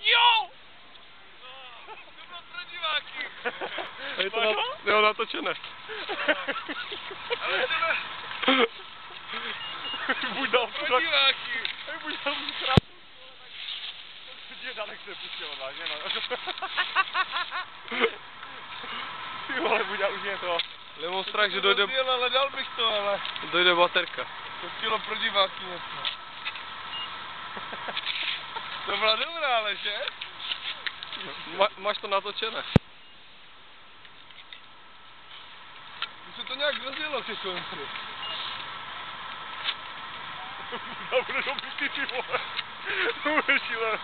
Jo! To bylo pro diváky. Je to jo, natočené. Ale tebe... Buď dal Pro diváky. Buď dal krásný. Danek se pustil odvážně, no. Ty vole, buď už je to. Ale mám strach, že dojde... Ale dal bych to, ale... Dojde baterka. To chtělo pro diváky něco. To byla dobrá, ale že? Máš to natočené. Už se to nějak rozdělo ke konci. To bude dobrý, ty vole. To bude šílené.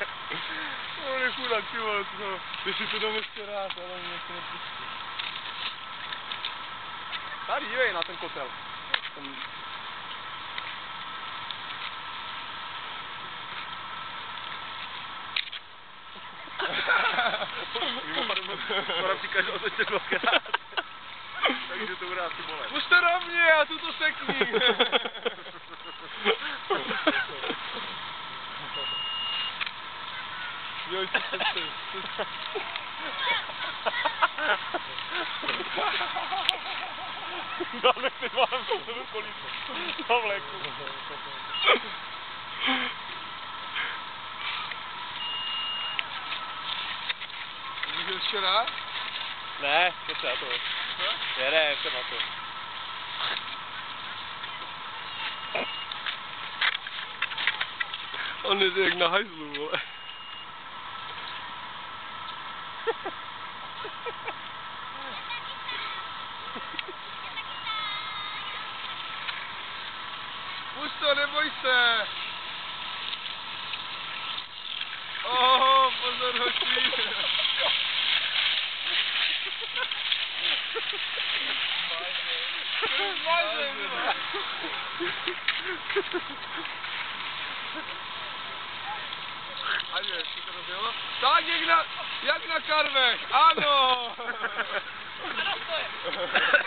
To bude chudák, ty vole, co? Ty si to dom ještě rád, ale mě to nepustí. Tady dívej na ten kotel. Mimochodem, skoro při každou otočce dvakrát. Takže to bude asi bolet. Pusť to na mě, já tu to sekni. Jo, jsi se. Dáme si vám do kolíku. Na vleku. Můžu ještě rád? Ne, ještě na to. Ne, ještě na to. On je jak na hajzlu, vole. Pusť to, neboj se. Oho, pozor, hoší. Ať je, co to rozjelo? Tak jak na karvech, ano! Ano, to je.